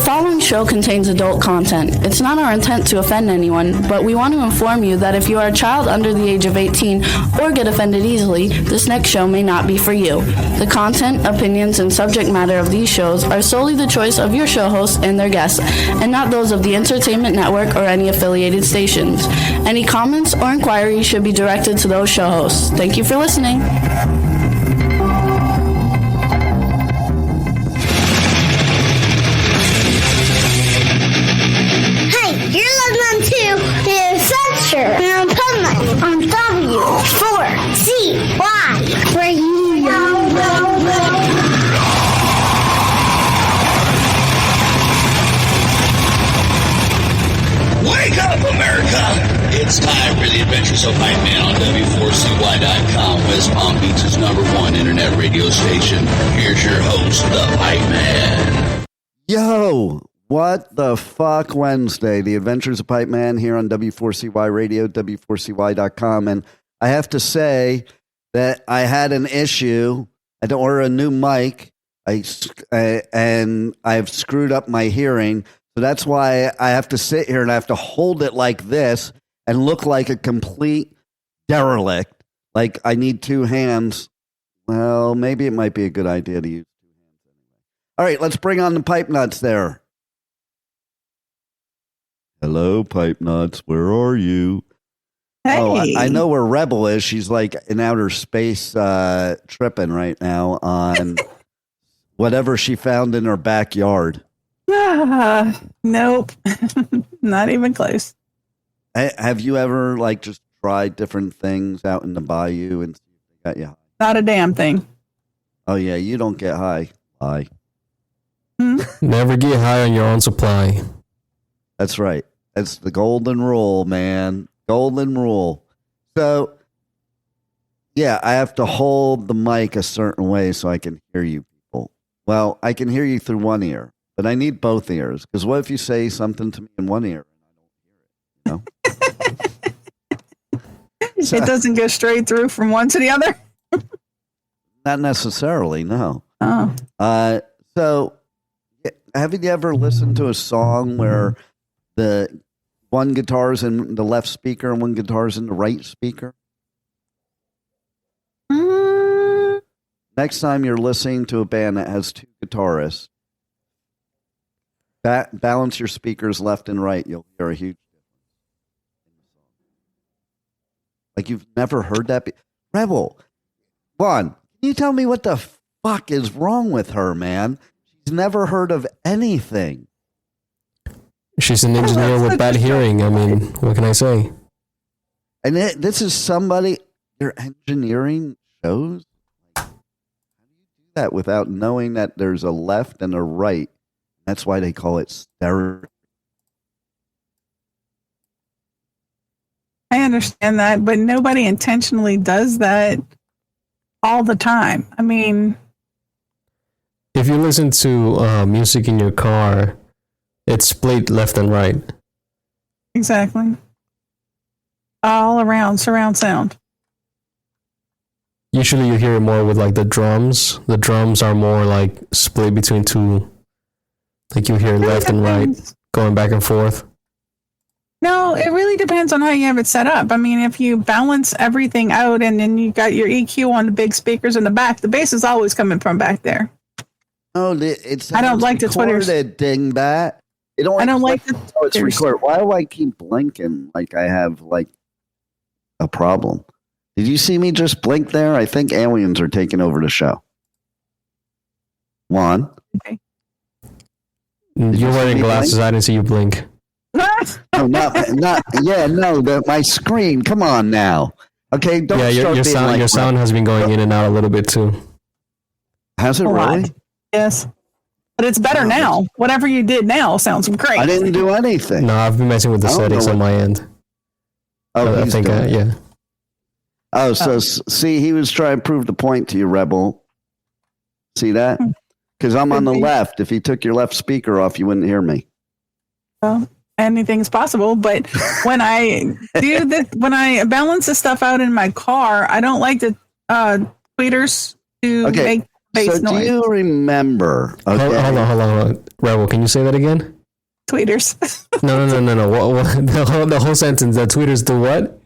following show contains adult content. It's not our intent to offend anyone, but we want to inform you that if you are a child under the age of 18 or get offended easily, this next show may not be for you. The content, opinions, and subject matter of these shows are solely the choice of your show hosts and their guests, and not those of the Entertainment Network or any affiliated stations. Any comments or inquiries should be directed to those show hosts. Thank you for listening. Here on Pipeman on W4CY Radio. Wake up, America! It's time for the Adventures of Pipeman on W4CY.com, West Palm Beach's #1 internet radio station. Here's your host, the Pipeman. Yo! What the fuck Wednesday, the Adventures of Pipeman here on W4CY Radio, W4CY.com. And I have to say that I had an issue. I had to order a new mic, and I've screwed up my hearing. So that's why I have to sit here and I have to hold it like this and look like a complete derelict. Like I need two hands. Well, maybe it might be a good idea to use two hands anyway. All right, let's bring on the pipe nuts there. Hello, pipe nuts. Where are you? Hey. Oh, I know where Rebel is. She's like in outer space tripping right now on whatever she found in her backyard. Nope. Not even close. Have you ever like just tried different things out in the bayou and see if they got you high? Not a damn thing. Oh, yeah. You don't get high. High. Never get high on your own supply. That's right. That's the golden rule, man. Golden rule. So, yeah, I have to hold the mic a certain way so I can hear you people. Well, I can hear you through one ear, but I need both ears. Because what if you say something to me in one ear and I don't hear it? You know? It doesn't go straight through from one to the other? Not necessarily, no. Oh. So, haven't you ever listened to a song where the one guitar's in the left speaker and one guitar's in the right speaker? Next time you're listening to a band that has two guitarists, balance your speakers left and right. You'll hear a huge difference. Like you've never heard that. Rebel, Vaughn, can you tell me what the fuck is wrong with her, man? She's never heard of anything. She's an engineer with bad hearing. I mean, what can I say? And this is somebody, your engineering shows? How do you do that without knowing that there's a left and a right? That's why they call it stereo. I understand that, but nobody intentionally does that all the time. I mean, if you listen to music in your car, it's split left and right. exactly. All around surround sound. Usually you hear it more with like the drums. The drums are more like split between two. Like you hear left and right going back and forth. No, it really depends on how you have it set up. I mean, if you balance everything out and then you got your EQ on the big speakers in the back, the bass is always coming from back there. Oh, it's I don't like the Twitters. Dingbat. I don't like the It's recorded. Why do I keep blinking like I have like a problem? Did you see me just blink there? I think aliens are taking over the show. Juan? Okay. You're wearing glasses. Blink? I didn't see you blink. No, my screen. Come on now. Okay, don't Yeah, start your being sound like your sound has been going in and out a little bit too. Has it A lot. really? Yes. But it's better now. Whatever you did now sounds great. I didn't do anything. No, I've been messing with the I don't settings know on my end. Oh, I he's think, doing it. yeah. Oh, so see, he was trying to prove the point to you, Rebel. See that? Because I'm on the left. If he took your left speaker off, you wouldn't hear me. Well, anything's possible. But when I do this, when I balance this stuff out in my car, I don't like the tweeters to Okay. make Base So noise. do you remember? Okay. Hold on. Rebel, can you say that again? Tweeters. No. What, the whole sentence. The tweeters do what?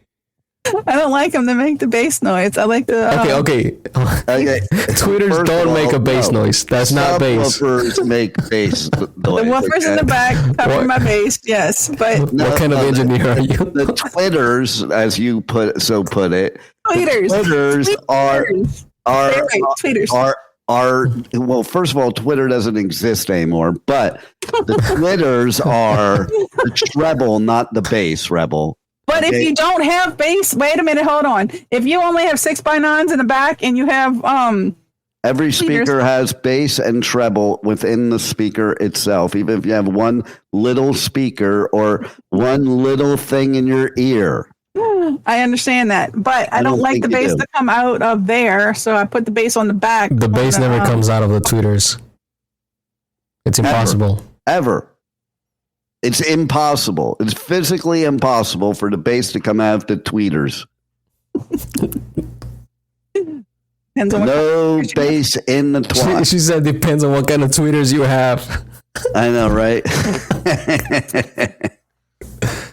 I don't like them to make the bass noise. I like the. Okay. Okay. Tweeters First don't of make all, a bass no. noise. That's not bass. Subwoofers make bass noise. The woofers in the back cover What? my bass. Yes, but What kind of engineer are you? The twitters, as you put it, tweeters. Twitters are Tweeters. well, first of all, Twitter doesn't exist anymore, but the twitters are the treble, not the bass, Rebel. But if you don't have bass, wait a minute, hold on. If you only have 6x9s in the back and you have Every speaker has bass and treble within the speaker itself, even if you have one little speaker or one little thing in your ear. I understand that, but I don't like the think you bass do. to come out of there, so I put the bass on the back. The bass never comes out of the tweeters. It's impossible. Ever. It's impossible. It's physically impossible for the bass to come out of the tweeters. Depends on what No bass in the twat. She said depends on what kind of tweeters you have. I know, right?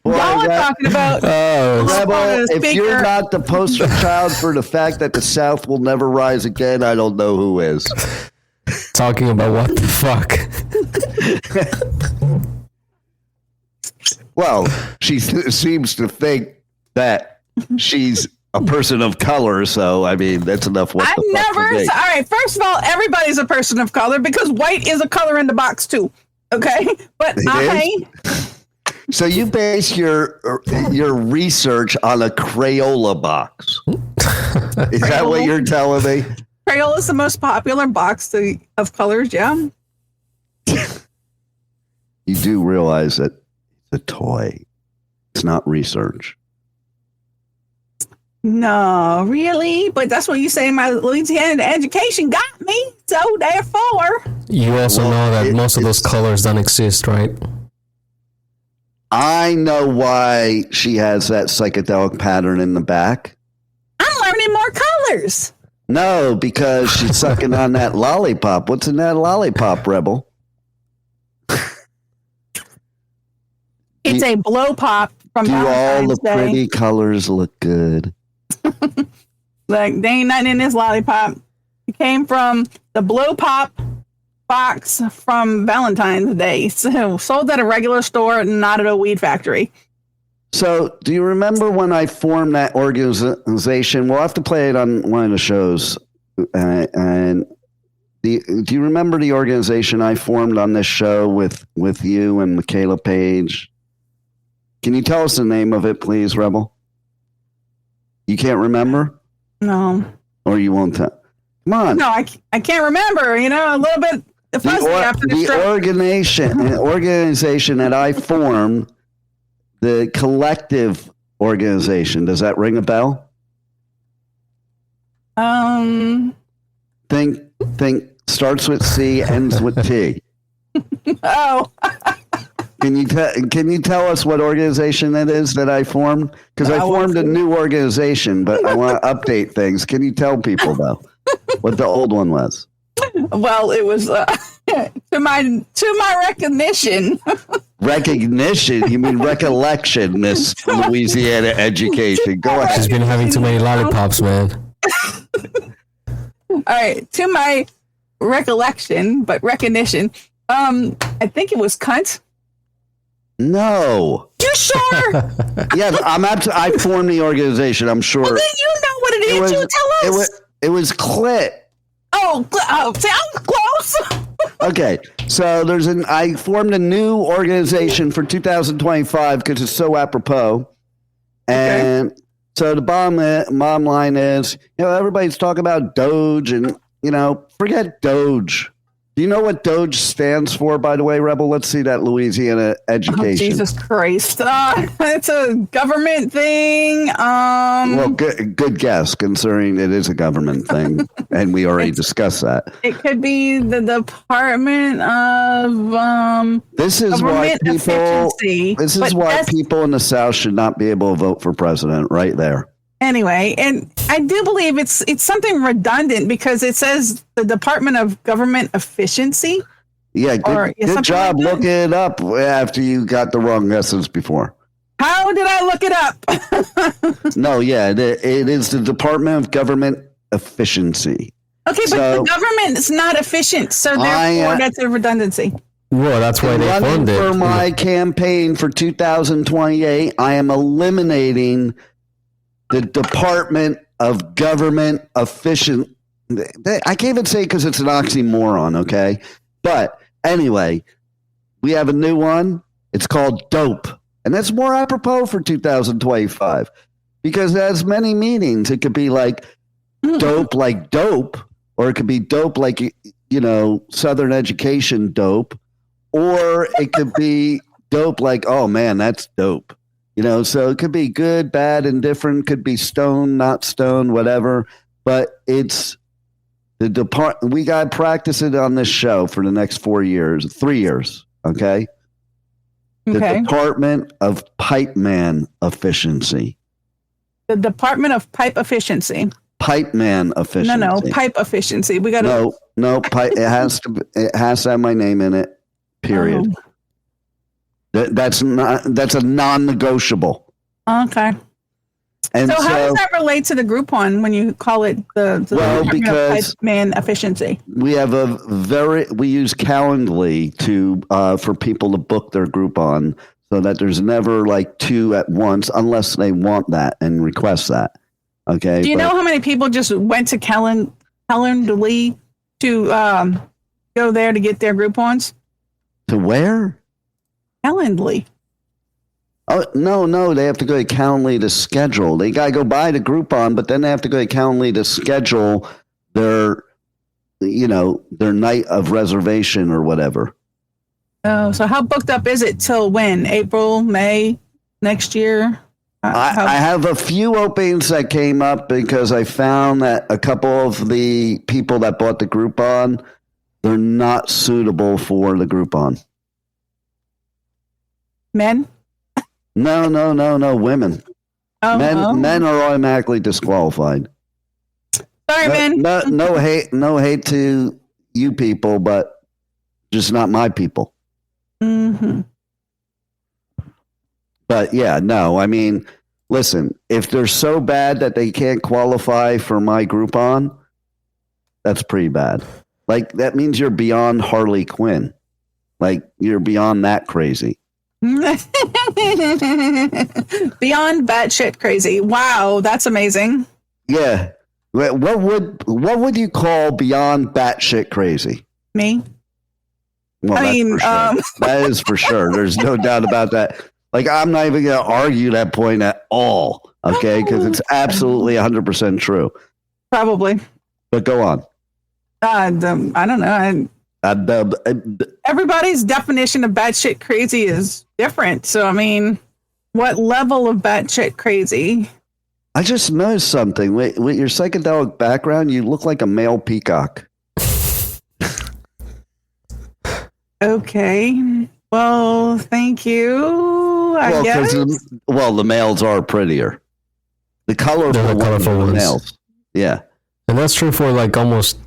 y'all are talking about. Oh, Rebel, on a if you're speaker. not the poster child for the fact that the South will never rise again, I don't know who is. talking about what the fuck? Well, she seems to think that she's a person of color, so I mean that's enough. What I the fuck never. for me. All right. First of all, everybody's a person of color because white is a color in the box too. Okay, but So you base your research on a Crayola box? Is that what you're telling me? Crayola is the most popular box of colors. Yeah. You do realize that it's a toy. It's not research. No, really? But that's what you say my Louisiana education got me. So therefore. You also Well, know that most of those colors don't exist, right? I know why she has that psychedelic pattern in the back. I'm learning more colors. No, because she's sucking on that lollipop. What's in that lollipop, Rebel? It's a blow pop from Do all Valentine's the Day. pretty colors look good? Like, there ain't nothing in this lollipop. It came from the blow pop box from Valentine's Day. So sold at a regular store, not at a weed factory. So, do you remember when I formed that organization? We'll have to play it on one of the shows. Do you remember the organization I formed on this show with you and Michaela Page? Can you tell us the name of it, please, Rebel? You can't remember? No. Or you won't tell? Come on. No, I can't remember. You know, a little bit fuzzy after the stroke. organization that I formed, the collective organization. Does that ring a bell? Think starts with C, ends with T. Oh. Can you tell us what organization that is that I formed? Because I formed a new organization, but I want to update things. Can you tell people though what the old one was? Well, it was to my recognition. Recognition? You mean recollection, Miss Louisiana education? Go ahead. She's been having too many lollipops, man. All right, to my recollection, but recognition. I think it was cunt. No. You sure? Yeah, I formed the organization. I'm sure. Well, then you know what it is. You tell us. It was clit. See, I'm close. Okay, so I formed a new organization for 2025 because it's so apropos. And so the bottom line is, everybody's talking about DOGE and, forget DOGE. Do you know what DOGE stands for, by the way, Rebel? Let's see that Louisiana education. Oh, Jesus Christ. It's a government thing. Well, good guess, considering it is a government thing, and we already discussed that. It could be the Department of This is why Government Efficiency. people in the South should not be able to vote for president, right there. Anyway, and I do believe it's something redundant because it says the Department of Government Efficiency. Yeah, good job like looking it up after you got the wrong message before. How did I look it up? No, yeah, it is the Department of Government Efficiency. Okay, but the government is not efficient, so therefore that's a redundancy. Well, that's why they formed it. For my campaign for 2028, I am eliminating the Department of Government Efficiency. I can't even say it because it's an oxymoron, okay? But anyway, we have a new one. It's called DOPE. And that's more apropos for 2025 because it has many meanings. It could be like dope, like dope, or it could be dope, like, Southern education dope, or it could be dope, like, oh man, that's dope. So it could be good, bad, indifferent, could be stone, not stone, whatever. But it's the department. We got to practice it on this show for the next 3 years. Okay. The Department of Pipeman Efficiency. The Department of Pipe Efficiency. Pipeman Efficiency. No, pipe efficiency. We got to. No. It has to have my name in it. Period. Oh. That's a non-negotiable. Okay. And so how does that relate to the Groupon when you call it the because Pipeman Efficiency? We have we use Calendly for people to book their Groupon so that there's never like two at once unless they want that and request that. Okay. Do you know how many people just went to Calendly to go there to get their Groupons? To where? Calendly. Oh, no, they have to go to Calendly to schedule. They got to go buy the Groupon, but then they have to go to Calendly to schedule their night of reservation or whatever. Oh, so how booked up is it till when? April, May, next year? I have a few openings that came up because I found that a couple of the people that bought the Groupon, they're not suitable for the Groupon. Men? No, women. Oh, Men are automatically disqualified. Sorry, men. No hate to you people, but just not my people. Mm-hmm. But yeah, no, I mean, listen, if they're so bad that they can't qualify for my Groupon, that's pretty bad. Like, that means you're beyond Harley Quinn. Like, you're beyond that crazy. Beyond batshit crazy. Wow, that's amazing. Yeah. What would you call beyond batshit crazy? Me? Well, I mean, sure. That is for sure. There's no doubt about that. Like, I'm not even going to argue that point at all, okay? Because it's absolutely 100% true. Probably. But go on. I don't know. Everybody's definition of batshit crazy is different. So, I mean, what level of batshit crazy? I just noticed something. With your psychedelic background, you look like a male peacock. Okay. Well, thank you. I guess. The males are prettier. The colorful ones. Males. Yeah. And that's true for like almost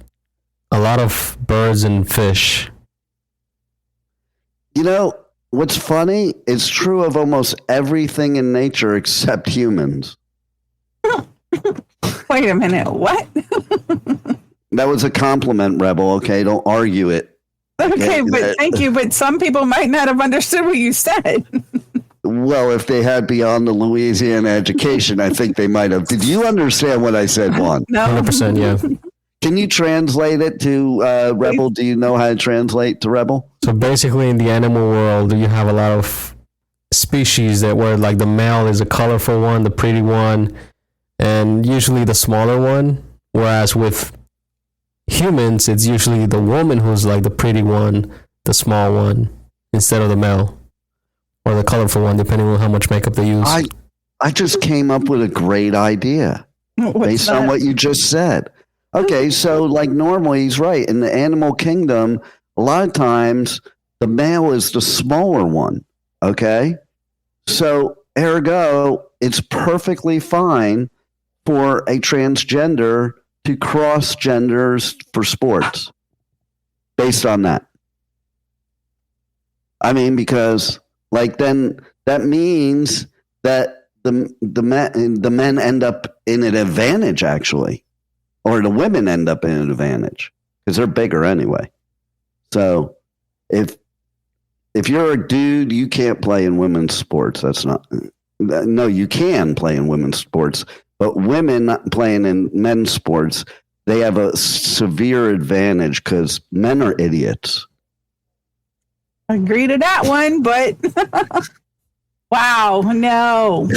a lot of birds and fish. You know, what's funny? It's true of almost everything in nature except humans. Wait a minute. What? That was a compliment, Rebel. Okay, don't argue it. Okay, but thank you. But some people might not have understood what you said. Well, if they had beyond the Louisiana education, I think they might have. Did you understand what I said, Juan? No. 100%, yeah. Can you translate it to Rebel? Do you know how to translate to Rebel? So basically, in the animal world, you have a lot of species where like the male is a colorful one, the pretty one, and usually the smaller one. Whereas with humans, it's usually the woman who's like the pretty one, the small one, instead of the male or the colorful one, depending on how much makeup they use. I just came up with a great idea based on what you just said. Okay, so like normally he's right. In the animal kingdom, a lot of times the male is the smaller one. Okay, so ergo, it's perfectly fine for a transgender to cross genders for sports based on that? I mean, because like then that means that the men end up in an advantage, actually, or the women end up in an advantage because they're bigger anyway. So if you're a dude, you can't play in women's sports. That's not. No, you can play in women's sports, but women playing in men's sports, they have a severe advantage because men are idiots. Agree to that one, but wow, no.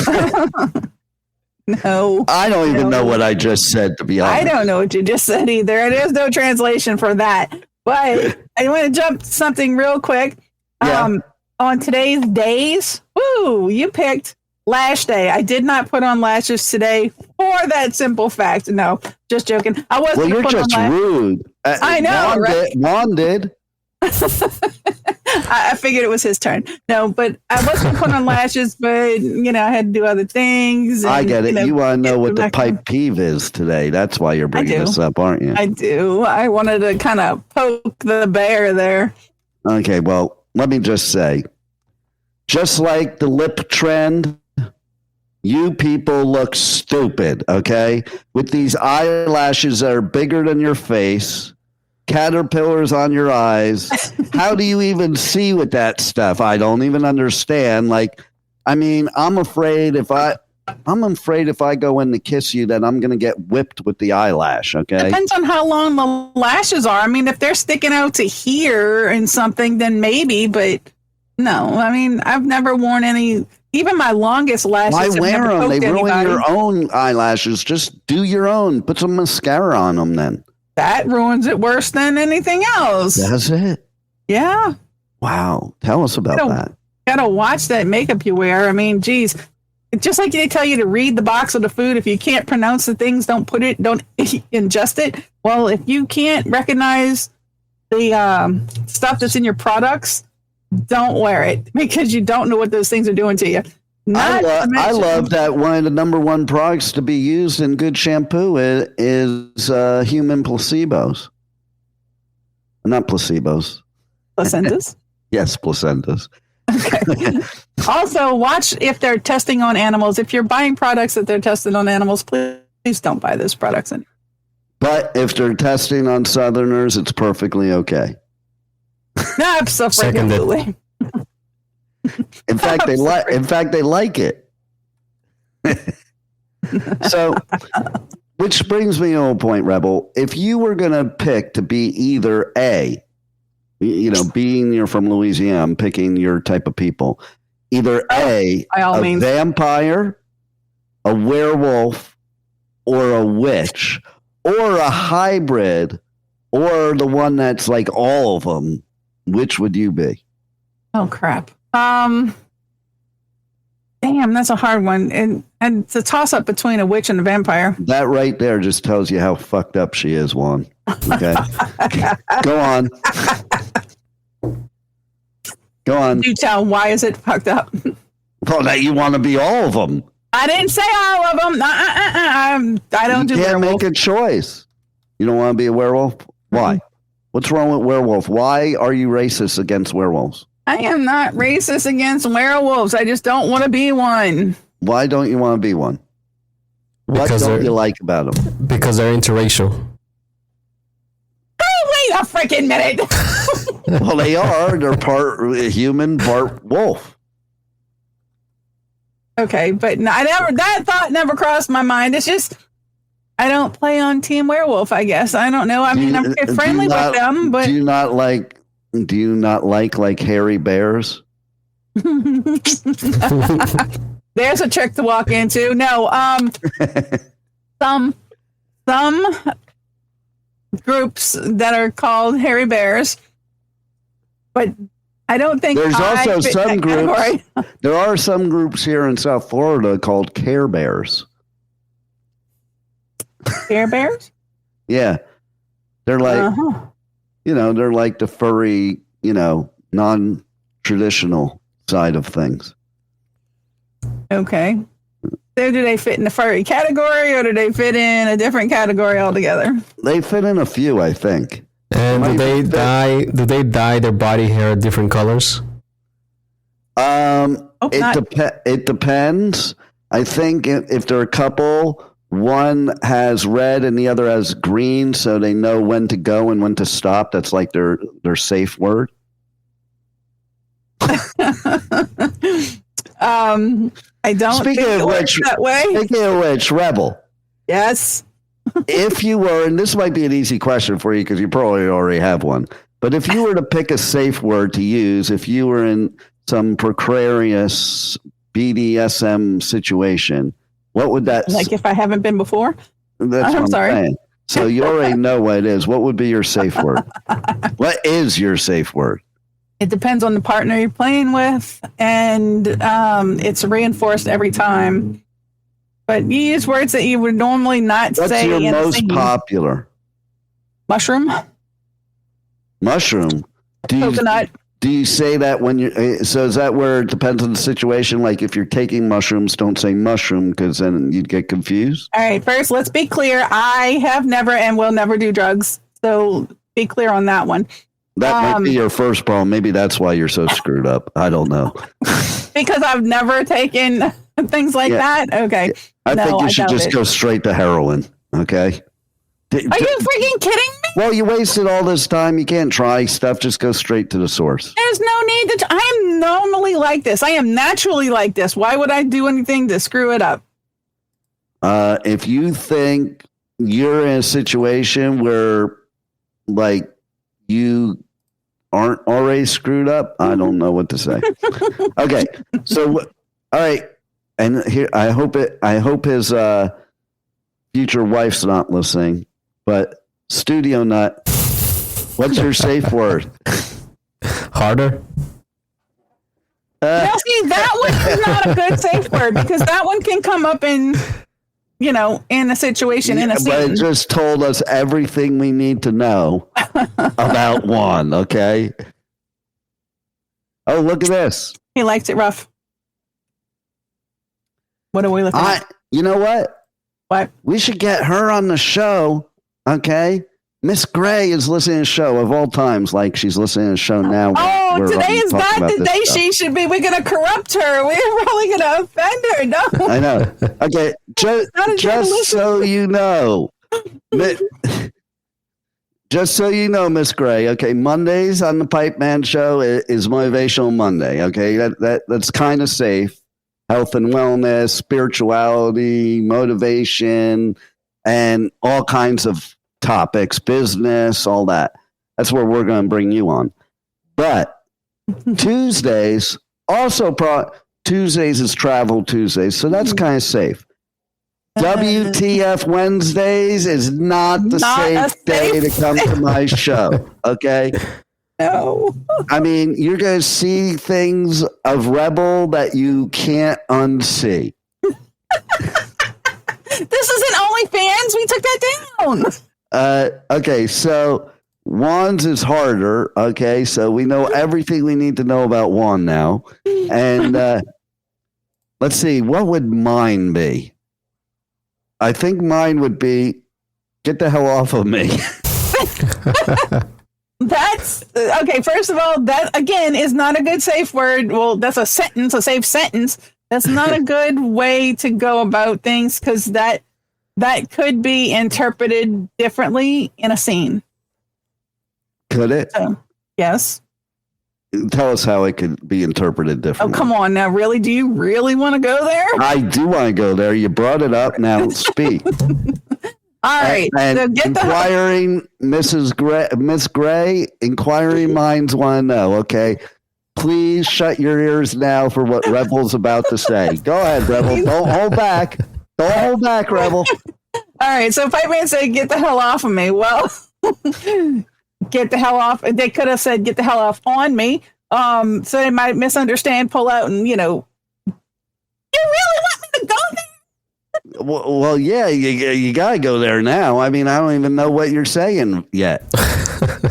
No. I don't even know what I just said, to be honest. I don't know what you just said either. There's no translation for that. But I want to jump to something real quick. Yeah. On today's days, you picked Lash Day. I did not put on lashes today for that simple fact. No, just joking. I wasn't. Well, you're just rude. I know, right? Juan did. I figured it was his turn. No, but I wasn't put on lashes, but I had to do other things. And, I get it. You want to know what the pipe peeve is today. That's why you're bringing this up, aren't you? I do. I wanted to kind of poke the bear there. Okay, well, let me just say, just like the lip trend, you people look stupid, okay? With these eyelashes that are bigger than your face, caterpillars on your eyes. How do you even see with that stuff? I don't even understand. Like, I mean, I'm afraid if I go in to kiss you, that I'm going to get whipped with the eyelash. Okay. Depends on how long the lashes are. I mean, if they're sticking out to here and something, then maybe, but no, I mean, I've never worn any, even my longest lashes. Why wear them? They ruin anybody. Your own eyelashes. Just do your own. Put some mascara on them then. That ruins it worse than anything else. That's it. Yeah. Wow. Tell us about that. Gotta watch that makeup you wear. I mean, geez, just like they tell you to read the box of the food. If you can't pronounce the things, don't ingest it. Well, if you can't recognize the stuff that's in your products, don't wear it because you don't know what those things are doing to you. I love that one of the number one products to be used in good shampoo is human placebos. Not placebos. Placentas? Yes, placentas. Okay. Also, watch if they're testing on animals. If you're buying products that they're testing on animals, please don't buy those products. But if they're testing on Southerners, it's perfectly okay. Absolutely. In fact, they like it. So, which brings me to a point, Rebel. If you were going to pick to be either being you're from Louisiana, I'm picking your type of people. Either a vampire, a werewolf, or a witch, or a hybrid, or the one that's like all of them, which would you be? Oh, crap. Damn, that's a hard one. And it's a toss-up between a witch and a vampire. That right there just tells you how fucked up she is, Juan. Okay. Go on. Go on. Do tell, why is it fucked up? Well, that you want to be all of them. I didn't say all of them. I don't do werewolf. You can't make a choice. You don't want to be a werewolf? Why? What's wrong with werewolf? Why are you racist against werewolves? I am not racist against werewolves. I just don't want to be one. Why don't you want to be one? What don't you like about them? Because they're interracial. Hey, wait a freaking minute. Well, they are. They're part human, part wolf. Okay, but that thought never crossed my mind. It's just, I don't play on Team Werewolf, I guess. I don't know. I mean, I'm friendly with them, but... Do you not like hairy bears? There's a trick to walk into. No, some groups that are called hairy bears, but I don't think there's also some groups. There are some groups here in South Florida called Care Bears. Care Bears? Yeah, they're like, they're like the furry, non-traditional side of things. Okay. So do they fit in the furry category, or do they fit in a different category altogether? They fit in a few, I think. And do they dye their body hair different colors? It depends. I think if they're a couple, one has red and the other has green, so they know when to go and when to stop. That's like their safe word. I don't think it works that way. Speaking of which, Rebel. Yes. If you were, and this might be an easy question for you because you probably already have one, but if you were to pick a safe word to use, if you were in some precarious BDSM situation, what would that? Like if I haven't been before? That's I'm sorry. Saying. So you already know what it is. What would be your safe word? What is your safe word? It depends on the partner you're playing with, and it's reinforced every time. But you use words that you would normally not What's say. What's your in most popular? Mushroom. Mushroom. Coconut. Do you say that when you? So is that where it depends on the situation? Like if you're taking mushrooms, don't say mushroom because then you'd get confused. All right. First, let's be clear. I have never and will never do drugs. So be clear on that one. That might be your first problem. Maybe that's why you're so screwed up. I don't know. Because I've never taken things like that. Okay. I think you should just go straight to heroin. Okay. Are you freaking kidding me? Well, you wasted all this time. You can't try stuff. Just go straight to the source. There's no need to. I am normally like this. I am naturally like this. Why would I do anything to screw it up? If you think you're in a situation where, like, you aren't already screwed up, I don't know what to say. Okay, so all right, and here I hope his future wife's not listening, but Studio Nut, what's your safe word? Harder. Now, see, that one is not a good safe word because that one can come up in a situation, in a scene. But it just told us everything we need to know about Juan, okay? Oh, look at this. He likes it rough. What are we looking at? You know what? What? We should get her on the show, okay? Miss Gray is listening to the show of all times, like she's listening to the show now. Oh, today is not the day she should be. We're going to corrupt her. We're probably going to offend her. No. I know. Okay, just so you know. Just so you know, Miss Gray, okay, Mondays on the Pipeman show is Motivational Monday, okay? That's kind of safe. Health and wellness, spirituality, motivation, and all kinds of topics, business, all that. That's where we're going to bring you on. But Tuesdays, Tuesdays is Travel Tuesdays, so that's kind of safe. WTF Wednesdays is not the safe day to come to my show, okay? No. I mean, you're going to see things of Rebel that you can't unsee. This isn't OnlyFans. We took that down. Okay, so Juan's is harder, okay? So we know everything we need to know about Juan now. And let's see, what would mine be? I think mine would be, get the hell off of me. That's okay. First of all, that again is not a good safe word. Well, that's a sentence, a safe sentence. That's not a good way to go about things because that could be interpreted differently in a scene. Could it? So, yes. Tell us how it could be interpreted differently. Oh, come on now. Really? Do you really want to go there? I do want to go there. You brought it up. Now speak. All right. And So get inquiring Miss Gray, inquiring minds want to know, okay? Please shut your ears now for what Rebel's about to say. Go ahead, Rebel. Don't hold back. Don't hold back, Rebel. All right. So Pipeman said, get the hell off of me. Well, get the hell off. They could have said, get the hell off on me. So they might misunderstand, pull out, and, you really want me to go there? Well, yeah, you got to go there now. I mean, I don't even know what you're saying yet.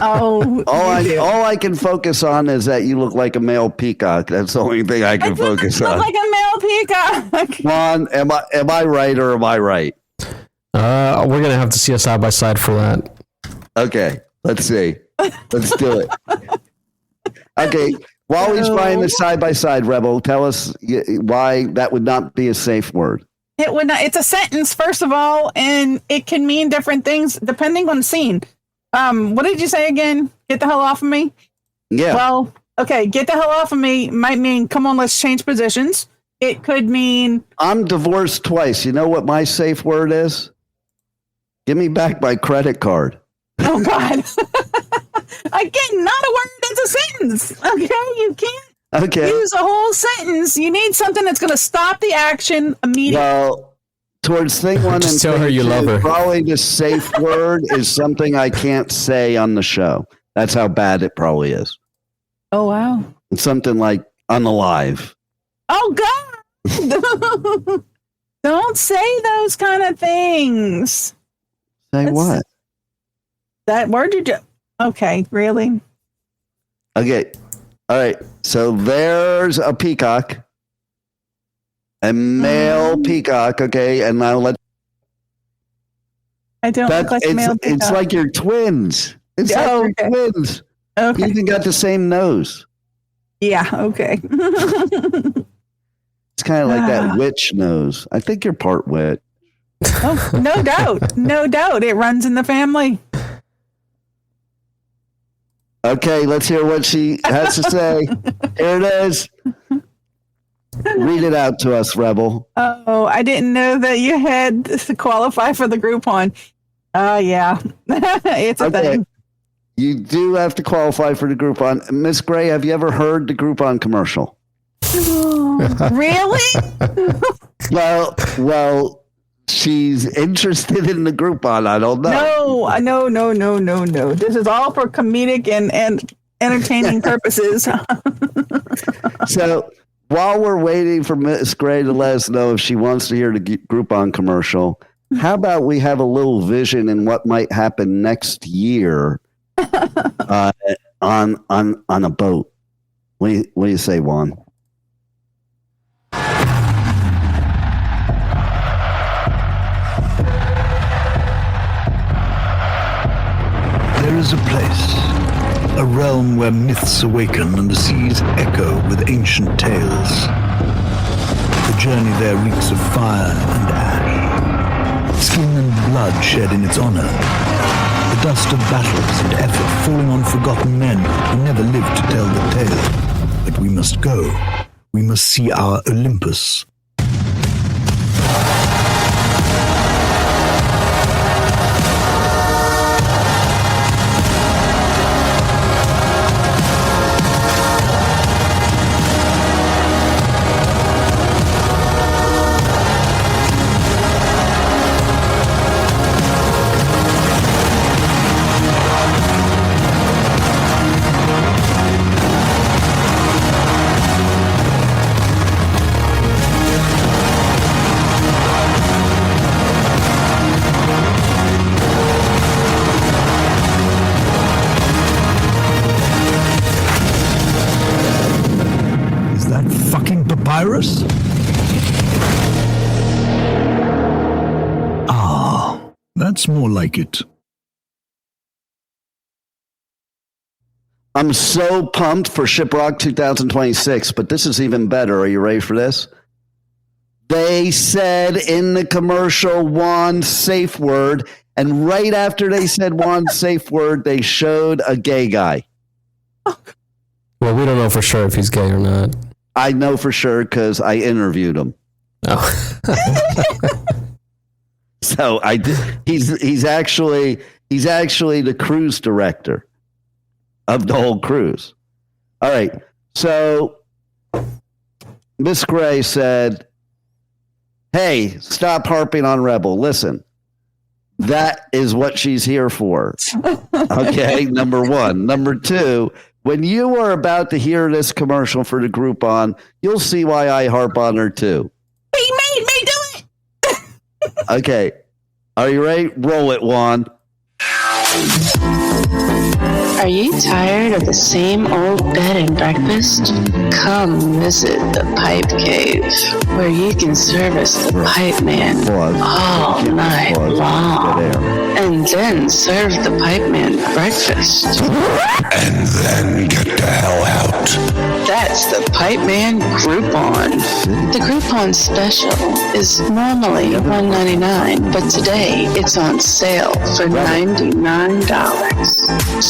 Oh, all I can focus on is that you look like a male peacock. That's the only thing I can focus on. Like a male peacock. Juan, am I right or am I right? We're gonna have to see a side by side for that. Okay, let's see. Let's do it. Okay, while he's buying the side by side, Rebel, tell us why that would not be a safe word. It would not. It's a sentence, first of all, and it can mean different things depending on the scene. What did you say again? Get the hell off of me? Yeah. Well, okay, get the hell off of me might mean, come on, let's change positions. It could mean... I'm divorced twice. You know what my safe word is? Give me back my credit card. Oh, God. Again, not a word. That's a sentence. Okay, you can't use a whole sentence. You need something that's going to stop the action immediately. Well, towards thing one Just and tell her you love her. Probably the safe word is something I can't say on the show. That's how bad it probably is. Oh, wow. It's something like unalive. Oh, God. Don't say those kind of things. Say what? That word you just... Okay, really? Okay. All right. So there's a peacock. A male peacock. Okay. And now let's... I don't look like a male peacock. It's like you're twins. It's like you're twins. Okay. You even got the same nose. Yeah, okay. It's kind of like that witch nose. I think you're part witch. Oh, no doubt. No doubt. It runs in the family. Okay, let's hear what she has to say. Here it is. Read it out to us, Rebel. Oh, I didn't know that you had to qualify for the Groupon. Yeah. It's a thing. You do have to qualify for the Groupon. Miss Gray, have you ever heard the Groupon commercial? Really? Well, she's interested in the Groupon. I don't know. No. This is all for comedic and entertaining purposes. So while we're waiting for Miss Gray to let us know if she wants to hear the Groupon commercial, how about we have a little vision in what might happen next year on a boat? What do you say, Juan? There is a place, a realm where myths awaken and the seas echo with ancient tales. The journey there reeks of fire and ash, skin and blood shed in its honor, the dust of battles and effort falling on forgotten men who never lived to tell the tale. But we must go. We must see our Olympus. That's more like it. I'm so pumped for Shiprocked 2026, but this is even better. Are you ready for this? They said in the commercial one safe word, and right after they said one safe word, they showed a gay guy. Well, we don't know for sure if he's gay or not. I know for sure because I interviewed him. Oh. So I did. He's actually the cruise director of the whole cruise. All right. So Miss Gray said, "Hey, stop harping on Rebel. Listen, that is what she's here for." Okay. Number one. Number two. When you are about to hear this commercial for the Groupon, you'll see why I harp on her too. He made me do it. Okay. Are you ready? Roll it, Juan. Are you tired of the same old bed and breakfast? Come visit the Pipe Cave, where you can service the Pipeman all night long, and then serve the Pipeman breakfast. And then get the hell out. That's the Pipeman Groupon. The Groupon special is normally $1.99, but today it's on sale for $99.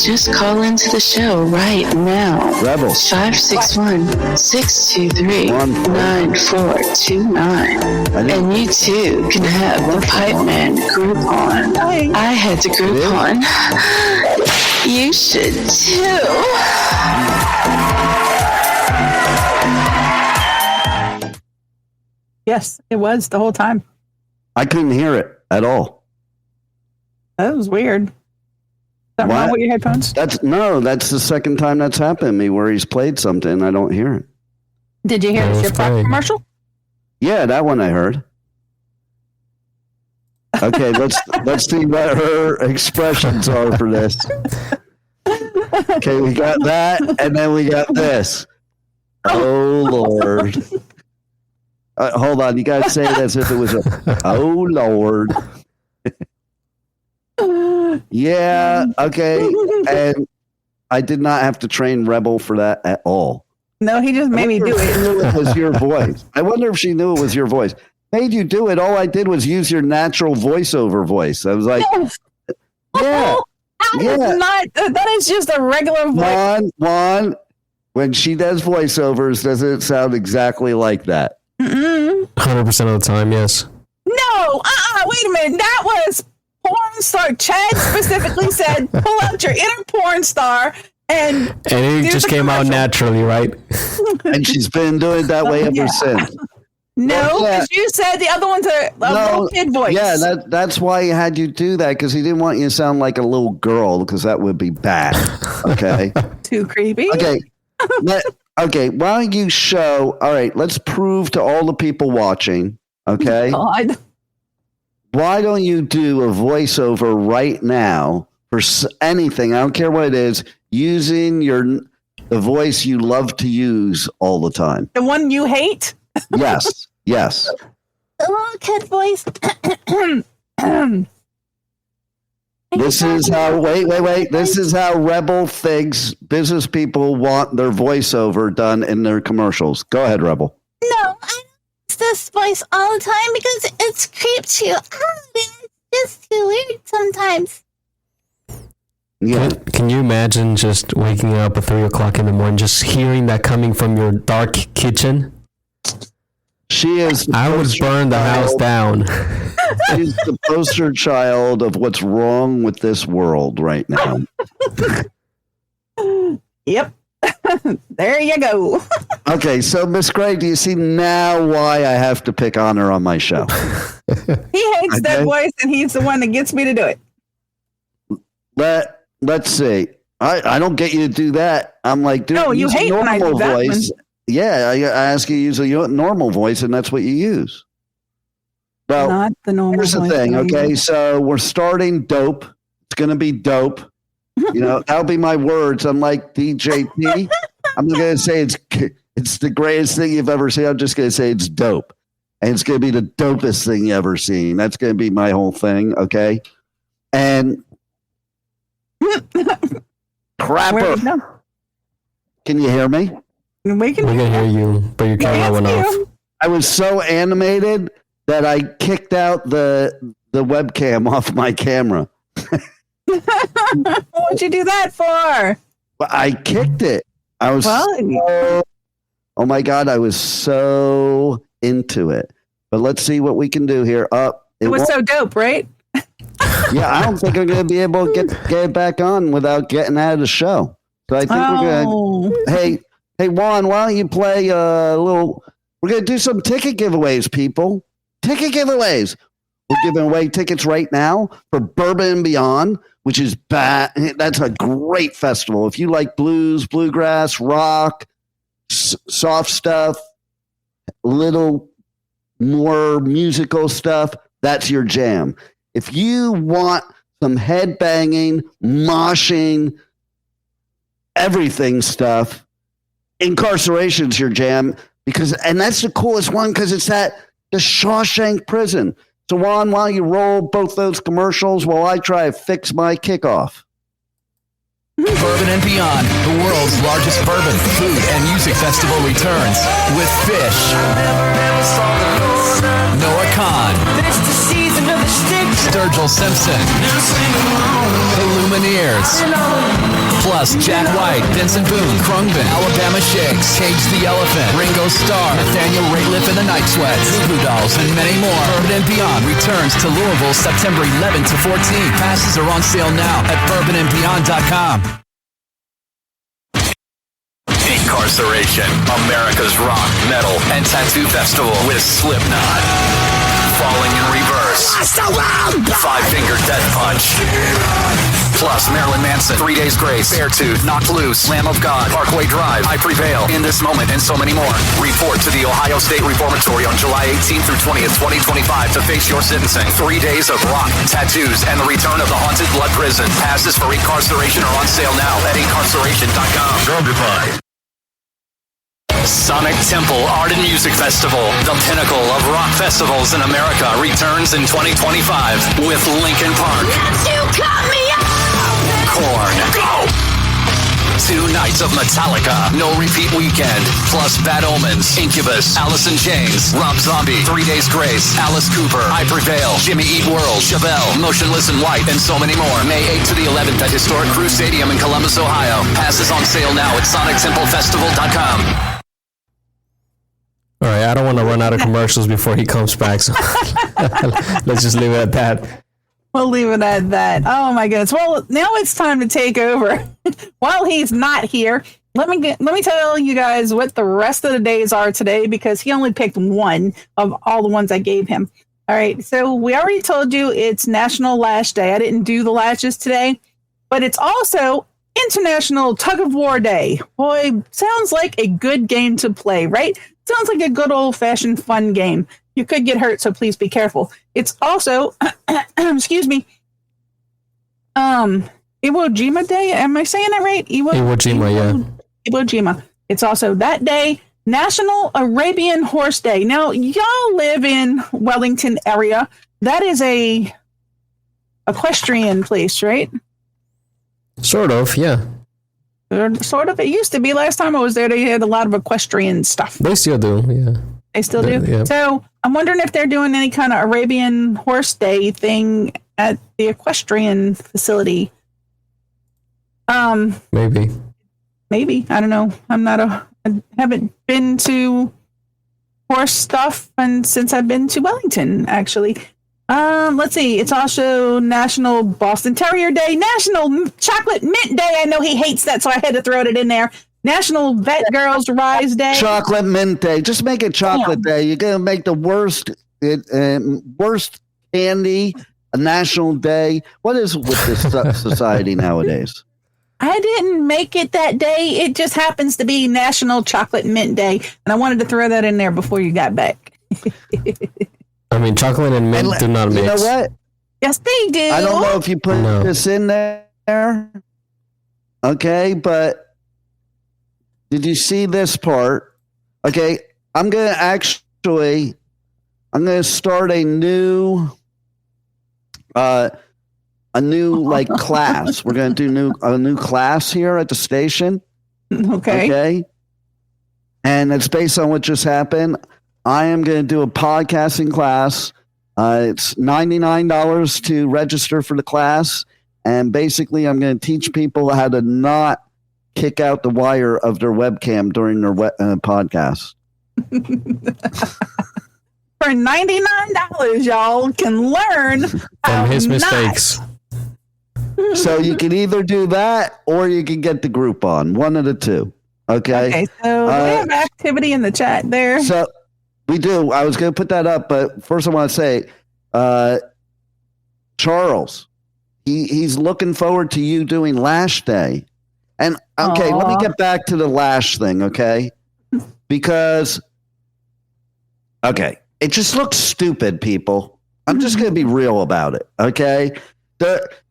Just call into the show right now. 561-623-9429. And you too can have the Pipeman Groupon. I had the Groupon. You should too. Yes, it was the whole time. I couldn't hear it at all. That was weird. Something wrong with your headphones? That's the second time that's happened to me where he's played something and I don't hear it. Did you hear the Shiprocked commercial? Yeah, that one I heard. Okay, let's see what her expressions are for this. Okay, we got that, and then we got this. Oh Lord! Hold on, you guys say it as if it was a. Oh Lord! Yeah. Okay, and I did not have to train Rebel for that at all. No, he just made me do it. It was your voice. I wonder if she knew it was your voice. Made you do it. All I did was use your natural voiceover voice. I was like, yeah. That is just a regular voice. Juan, when she does voiceovers, does it sound exactly like that? 100% of the time, yes. No, wait a minute. That was porn star. Chad specifically said, pull out your inner porn star and it just came out naturally, right? And she's been doing it that way ever since. No, because you said the other one's a little kid voice. Yeah, that's why he had you do that, because he didn't want you to sound like a little girl, because that would be bad. Okay. Too creepy. Okay. Okay. Why don't you show? All right. Let's prove to all the people watching. Okay. God. Why don't you do a voiceover right now for anything? I don't care what it is, using the voice you love to use all the time. The one you hate. Yes. Yes. The little kid voice. This is how, wait. This is how Rebel thinks business people want their voiceover done in their commercials. Go ahead, Rebel. No, I don't use this voice all the time because it creeps you out. It's just too weird sometimes. Yeah. Can you imagine just waking up at 3 o'clock in the morning, just hearing that coming from your dark kitchen? She is. I would burn the house down. She's the poster child of what's wrong with this world right now. Yep. There you go. Okay, so Miss Gray, do you see now why I have to pick on her on my show? He hates that voice, and he's the one that gets me to do it. Let's see. I don't get you to do that. I'm like, dude, no, you hate when I do that voice. Yeah, I ask you to use a normal voice, and that's what you use. Well, not the normal here's the voice thing, okay? So we're starting dope. It's going to be dope. You know, that'll be my words. I'm like DJP. I'm not going to say it's the greatest thing you've ever seen. I'm just going to say it's dope. And it's going to be the dopest thing you ever seen. That's going to be my whole thing, okay? And crapper. Can you hear me? We can hear you, but your camera went off. I was so animated that I kicked out the webcam off my camera. What'd you do that for? I kicked it. I was oh my God, I was so into it. But let's see what we can do here. It was so dope, right? Yeah, I don't think I'm going to be able to get it back on without getting out of the show. So I think we're going to... Hey, Juan, why don't you play a little... We're going to do some ticket giveaways, people. Ticket giveaways. We're giving away tickets right now for Bourbon Beyond, which is bad. That's a great festival. If you like blues, bluegrass, rock, soft stuff, little more musical stuff, that's your jam. If you want some headbanging, moshing, everything stuff, incarceration's your jam and that's the coolest one because it's the Shawshank prison. So Juan, while you roll both those commercials, while I try to fix my kickoff. Bourbon and Beyond, the world's largest bourbon, food, and music festival returns with Fish, Noah Khan, Sturgill Simpson, The Lumineers, plus Jack White, Vincent Boone, Krungben, Alabama Shakes, Cage the Elephant, Ringo Starr, Nathaniel Rateliff and the Night Sweats, Voodoo Dolls, and many more. Bourbon and Beyond returns to Louisville September 11 to 14. Passes are on sale now at bourbonandbeyond.com. Inkcarceration, America's rock, metal, and tattoo festival with Slipknot. Falling in Reverse. 5-Finger Death Punch. Plus Marilyn Manson, 3 Days Grace, Beartooth, Knocked Loose, Lamb of God, Parkway Drive, I Prevail, In This Moment, and so many more. Report to the Ohio State Reformatory on July 18th through 20th, 2025 to face your sentencing. 3 days of rock, tattoos, and the return of the Haunted Blood Prison. Passes for Incarceration are on sale now at incarceration.com. Goodbye. Sonic Temple Art and Music Festival, the pinnacle of rock festivals in America, returns in 2025 with Linkin Park. You cut me out! Korn. Go! 2 nights of Metallica, no repeat weekend, plus Bad Omens, Incubus, Alice in Chains, Rob Zombie, 3 Days Grace, Alice Cooper, I Prevail, Jimmy Eat World, Chevelle, Motionless in White, and so many more. May 8th to the 11th at Historic Crew Stadium in Columbus, Ohio. Passes on sale now at sonictemplefestival.com. All right, I don't want to run out of commercials before he comes back, so let's just leave it at that. We'll leave it at that. Oh my goodness. Well, now it's time to take over. While he's not here, let me tell you guys what the rest of the days are today, because he only picked one of all the ones I gave him. All right, so we already told you it's National Lash Day. I didn't do the lashes today, but it's also International Tug of War Day. Boy, sounds like a good game to play, right? Sounds like a good old-fashioned fun game. You could get hurt, so please be careful. It's also, excuse me, Iwo Jima Day. Am I saying that right? Iwo Jima, yeah. Iwo Jima. It's also that day, National Arabian Horse Day. Now, y'all live in Wellington area. That is a equestrian place, right? Sort of, yeah. Sort of. It used to be. Last time I was there, they had a lot of equestrian stuff. They still do, yeah. They still do? Yeah. So I'm wondering if they're doing any kind of Arabian Horse Day thing at the equestrian facility. Maybe. I don't know. I haven't been to horse stuff since I've been to Wellington, actually. Let's see. It's also National Boston Terrier Day, National Chocolate Mint Day. I know he hates that, so I had to throw it in there. National Vet Girls Rise Day. Chocolate Mint Day. Just make it Chocolate Day. You're going to make the worst candy a national day. What is with this society nowadays? I didn't make it that day. It just happens to be National Chocolate Mint Day, and I wanted to throw that in there before you got back. I mean, chocolate and mint do not mix. You know what? Yes, they do. I don't know if you put this in there. Okay, but did you see this part? Okay, I'm going to start a new like class. We're going to do a new class here at the station. Okay. And it's based on what just happened. I am going to do a podcasting class. It's $99 to register for the class. And basically, I'm going to teach people how to not kick out the wire of their webcam during their podcast. For $99, y'all can learn from his mistakes. So you can either do that or you can get the group on. One of the two. Okay. So we have activity in the chat there. So we do. I was going to put that up, but first I want to say, Charles, he's looking forward to you doing Lash Day. And okay, let me get back to the lash thing, okay? Because, okay, it just looks stupid, people. I'm just going to be real about it, okay?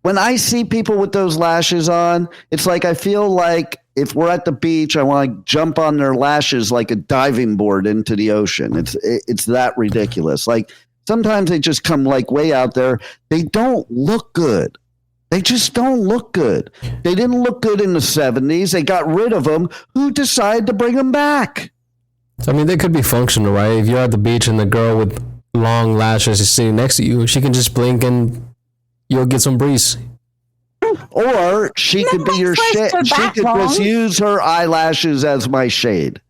When I see people with those lashes on, it's like I feel like if we're at the beach, I want to jump on their lashes like a diving board into the ocean. It's that ridiculous. Like sometimes they just come like way out there. They don't look good. They just don't look good. They didn't look good in the 70s. They got rid of them. Who decided to bring them back? I mean, they could be functional, right? If you're at the beach and the girl with long lashes is sitting next to you, she can just blink and you'll get some breeze. Or she could be your shade. She could just use her eyelashes as my shade.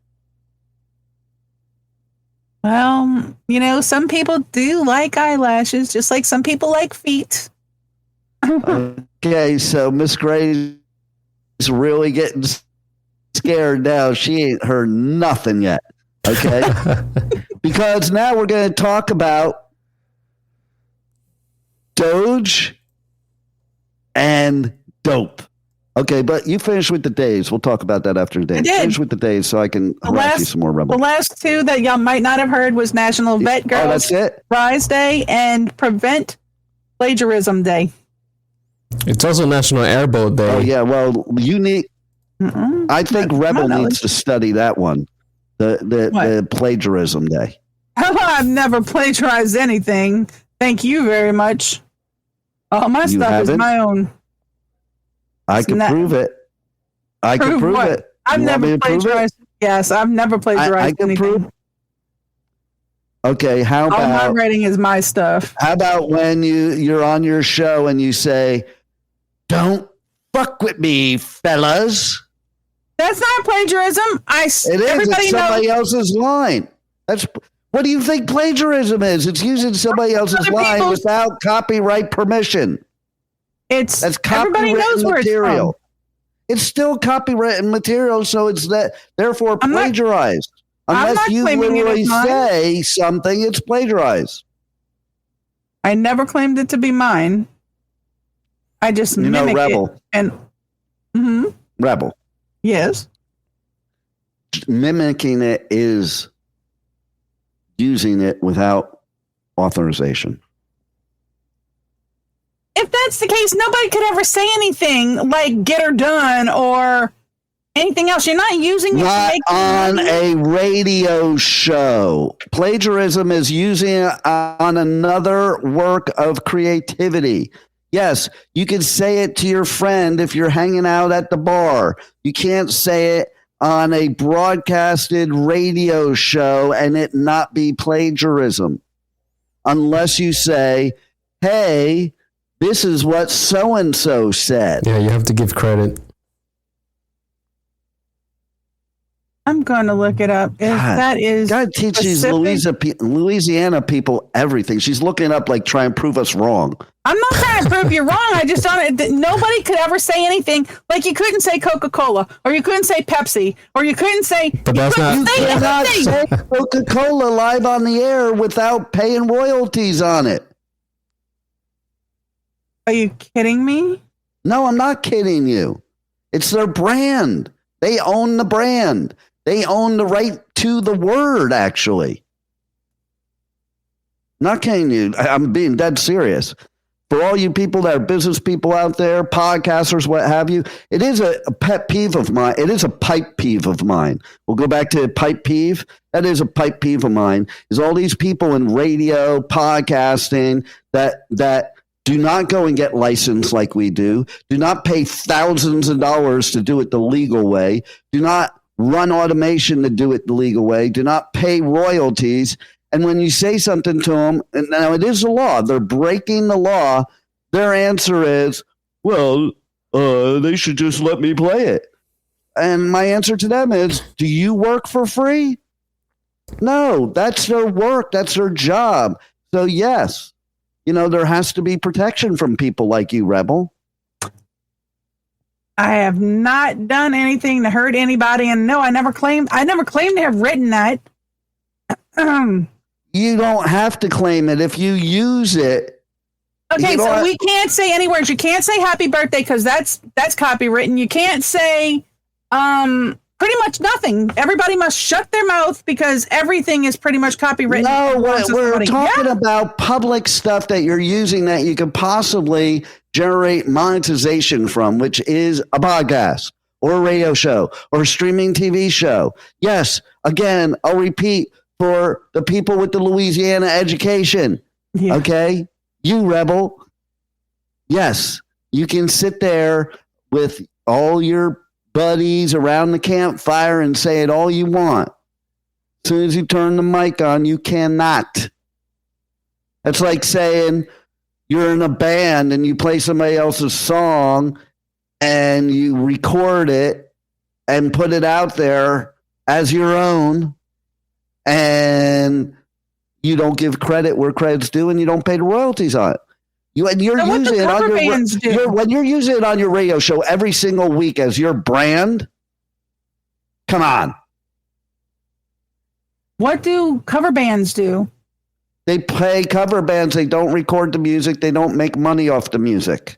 Well, you know, some people do like eyelashes, just like some people like feet. Okay, so Miss Gray's really getting scared now. She ain't heard nothing yet. Okay? Because now we're going to talk about DOGE and dope. Okay, but you finish with the days. We'll talk about that after the day. Finish with the days so I can harass you some more, Rebel. The last two that y'all might not have heard was National Vet Girls Prize Day and Prevent Plagiarism Day. It's also National Airboat Day. Oh, yeah. Well, you need... I think Rebel needs to study that one. The Plagiarism Day. I've never plagiarized anything. Thank you very much. All my stuff is my own. I can prove it. I can prove it. I've never plagiarized. Yes, I've never plagiarized anything. Okay, how about... All my writing is my stuff. How about when you're on your show and you say, "Don't fuck with me, fellas"? That's not plagiarism. It is. It's somebody else's line. What do you think plagiarism is? It's using somebody else's line without copyright permission. That's copyrighted material. It's still copyrighted material, so it's therefore plagiarized. Unless you literally say something, it's plagiarized. I never claimed it to be mine. I just mimic Rebel. It. And Rebel. Yes. Mimicking it is using it without authorization. If that's the case, nobody could ever say anything like "get her done" or anything else. You're not using it not to make on a radio show. Plagiarism is using it on another work of creativity. Yes, you can say it to your friend if you're hanging out at the bar. You can't say it on a broadcasted radio show and it not be plagiarism. Unless you say, "Hey, this is what so-and-so said." Yeah, you have to give credit. I'm going to look it up. That is God teaches Louisiana people everything. She's looking up like try and prove us wrong. I'm not trying to prove you're wrong. I just don't. Nobody could ever say anything. Like you couldn't say Coca-Cola, or you couldn't say Pepsi, or you couldn't say. But that's not. You cannot say Coca-Cola live on the air without paying royalties on it. Are you kidding me? No, I'm not kidding you. It's their brand. They own the brand. They own the right to the word, actually. Not kidding you. I'm being dead serious. For all you people that are business people out there, podcasters, what have you, it is a pet peeve of mine. It is a pipe peeve of mine. We'll go back to pipe peeve. That is a pipe peeve of mine. Is all these people in radio, podcasting that do not go and get licensed like we do not pay thousands of dollars to do it the legal way, do not run automation to do it the legal way, do not pay royalties. And when you say something to them, and now it is the law, they're breaking the law, their answer is, well, they should just let me play it. And my answer to them is, do you work for free? No, that's their work. That's their job. So yes, there has to be protection from people like you, Rebel. I have not done anything to hurt anybody, and no, I never claimed to have written that. You don't have to claim it if you use it. Okay, so we can't say any words. You can't say "happy birthday" because that's copywritten. You can't say pretty much nothing. Everybody must shut their mouth because everything is pretty much copywritten. No, we're talking about public stuff that you're using that you could possibly generate monetization from, which is a podcast or a radio show or a streaming TV show. Yes, again, I'll repeat for the people with the Louisiana education. Yeah. Okay? You rebel. Yes, you can sit there with all your buddies around the campfire and say it all you want. As soon as you turn the mic on, you cannot. That's like saying you're in a band and you play somebody else's song and you record it and put it out there as your own, and you don't give credit where credit's due and you don't pay the royalties on it. When you're using it on your radio show every single week as your brand, come on. What do cover bands do? They play cover bands. They don't record the music. They don't make money off the music.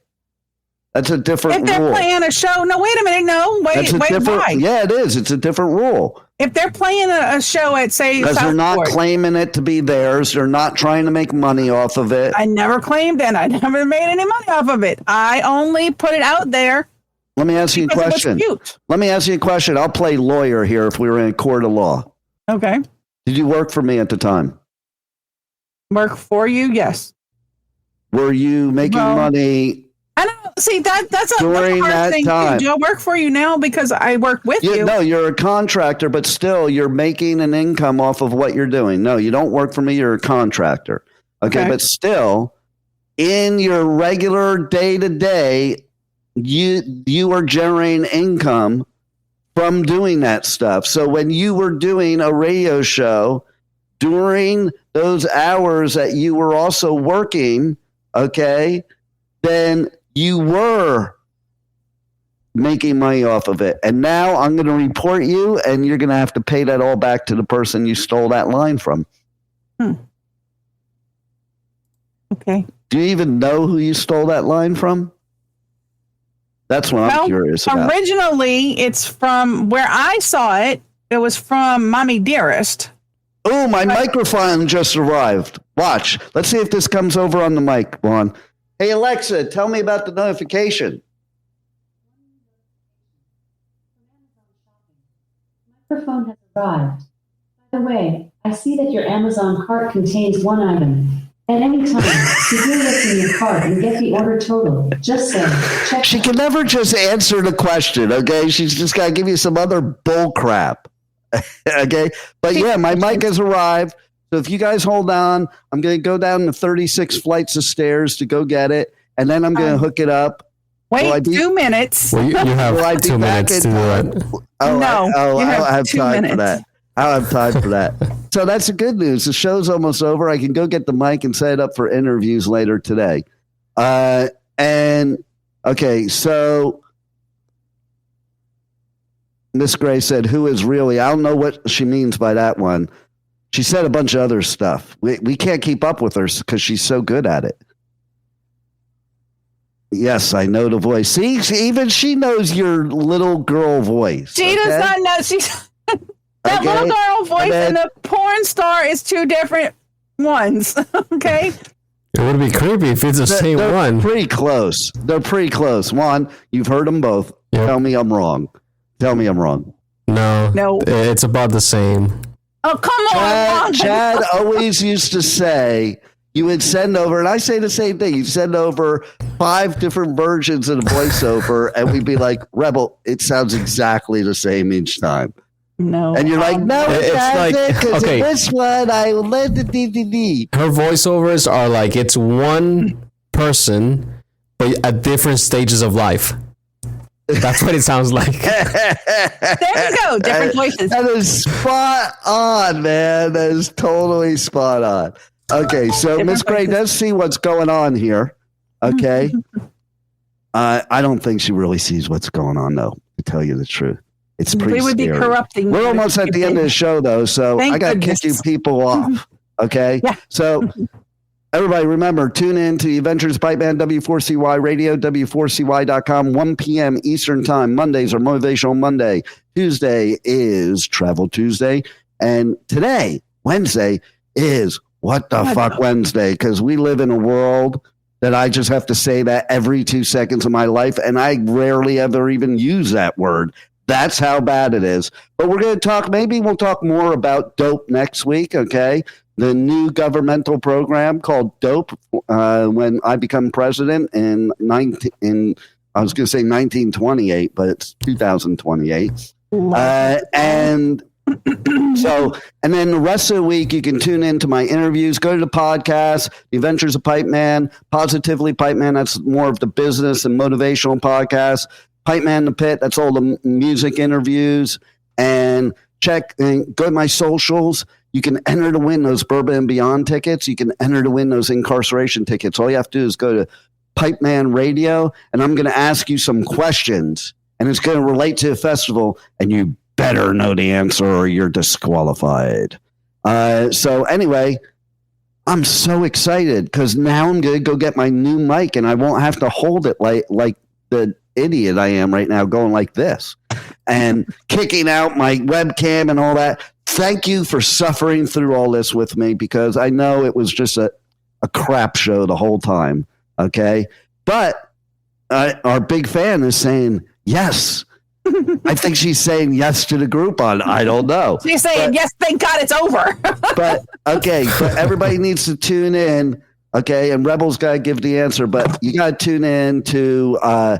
That's a different rule. If they're playing a show, no, wait a minute, no, wait, why? Yeah, it is. It's a different rule. If they're playing a show at, say, because they're not claiming it to be theirs. They're not trying to make money off of it. I never claimed it. I never made any money off of it. I only put it out there. Let me ask you a question. Let me ask you a question. I'll play lawyer here if we were in a court of law. Okay. Did you work for me at the time? Work for you? Yes. Were you making money? I don't see that's a during hard that thing. time. Do I work for you now because I work with you? No, you're a contractor, but still you're making an income off of what you're doing. No, you don't work for me. You're a contractor. Okay. But still in your regular day to day, you are generating income from doing that stuff. So when you were doing a radio show during those hours that you were also working, okay, then you were making money off of it. And now I'm going to report you, and you're going to have to pay that all back to the person you stole that line from. Okay. Do you even know who you stole that line from? That's what I'm curious about. Originally, it's from where I saw it. It was from Mommy Dearest. Oh, my microphone just arrived. Watch. Let's see if this comes over on the mic, Juan. Hey, Alexa, tell me about the notification. Microphone has arrived. By the way, I see that your Amazon cart contains one item. At any time, to view what's in your cart and get the order total, just say, check. She can never just answer the question, okay? She's just got to give you some other bull crap, okay? But yeah, my mic has arrived. So if you guys hold on, I'm going to go down the 36 flights of stairs to go get it, and then I'm going to hook it up. Wait 2 minutes. Well, you have 2 minutes to do it. I don't have time for that. I don't have time for that. So that's the good news. The show's almost over. I can go get the mic and set it up for interviews later today. And okay, so Miss Gray said, who is really? I don't know what she means by that one. She said a bunch of other stuff. We can't keep up with her because she's so good at it. Yes, I know the voice. See, even she knows your little girl voice. She does not know. She's that little girl voice and the porn star is two different ones. Okay. It would be creepy if it's the same one. Pretty close. They're pretty close. Juan, you've heard them both. Yep. Tell me I'm wrong. Tell me I'm wrong. No. It's about the same. Oh, come on. Chad always used to say you would send over, and I say the same thing. You send over 5 different versions of the voiceover, and we'd be like, Rebel, it sounds exactly the same each time. No. And you're like, no, it's like, because in this one, I led the DVD. Her voiceovers are like, it's one person, but at different stages of life. That's what it sounds like. There you go. Different voices. That is spot on, man. That is totally spot on. Okay, so Miss Gray does see what's going on here. Okay. I don't think she really sees what's going on, though, to tell you the truth. It's pretty would scary. Be corrupting. We're almost at the end of the show, though, so I got to kick you people off. Okay? Yeah. So everybody, remember, tune in to the Adventures of Pipeman, W4CY Radio, W4CY.com, 1 p.m. Eastern Time. Mondays are Motivational Monday. Tuesday is Travel Tuesday. And today, Wednesday, is What the Fuck Wednesday, because we live in a world that I just have to say that every 2 seconds of my life, and I rarely ever even use that word. That's how bad it is. But we're going to talk, maybe we'll talk more about DOPE next week, okay? The new governmental program called DOPE, when I become president in I was going to say 1928, but it's 2028. And then the rest of the week, you can tune into my interviews, go to the podcast, The Adventures of Pipeman, Positively Pipeman, that's more of the business and motivational podcast. Pipeman the Pit, that's all the music interviews. And go to my socials. You can enter to win those Bourbon Beyond tickets. You can enter to win those incarceration tickets. All you have to do is go to Pipeman Radio, and I'm going to ask you some questions, and it's going to relate to the festival, and you better know the answer or you're disqualified. So anyway, I'm so excited because now I'm going to go get my new mic, and I won't have to hold it like the idiot I am right now, going like this and kicking out my webcam and all that. Thank you for suffering through all this with me, because I know it was just a crap show the whole time. Okay. But our big fan is saying yes. I think she's saying yes to the Groupon. I don't know. She's saying yes, thank God it's over. But everybody needs to tune in. Okay. And Rebel's got to give the answer, but you got to tune in to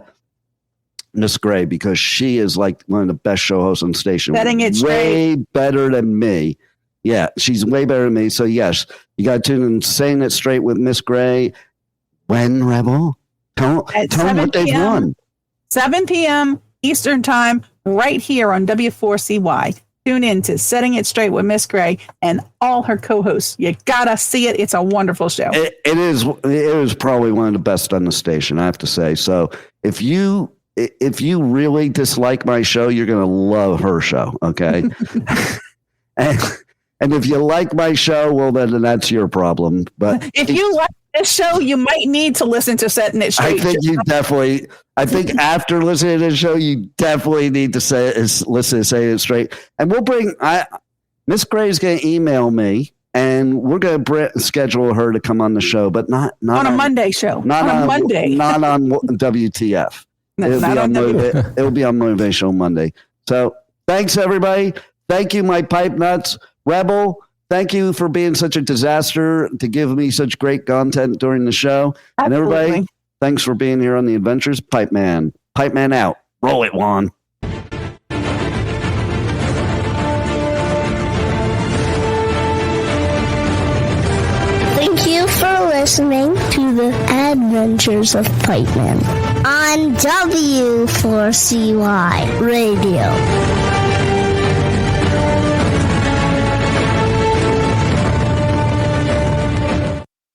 Miss Gray, because she is like one of the best show hosts on the station. Setting it way straight. Better than me. Yeah, she's way better than me. So yes, you got to tune in, Saying It Straight with Miss Gray. When, Rebel? Tell them what they've won. 7 p.m. Eastern Time, right here on W4CY. Tune in to Setting It Straight with Miss Gray and all her co-hosts. You gotta see it. It's a wonderful show. It is probably one of the best on the station, I have to say. So if you really dislike my show, you're going to love her show, okay? and if you like my show, well, then that's your problem. But if you like this show, you might need to listen to Setting It Straight. I think after listening to the show, you definitely need to listen to Say It Straight. And we'll Miss Gray's going to email me, and we're going to schedule her to come on the show, but not on a Monday show. Not on Monday. Not on WTF. It'll be on Motivational Monday. So thanks, everybody. Thank you, my pipe nuts. Rebel, thank you for being such a disaster to give me such great content during the show. Absolutely. And everybody, thanks for being here on the Adventures of Pipeman. Pipeman out. Roll it, Juan. Thank you for listening to the Adventures of Pipeman on W4CY Radio.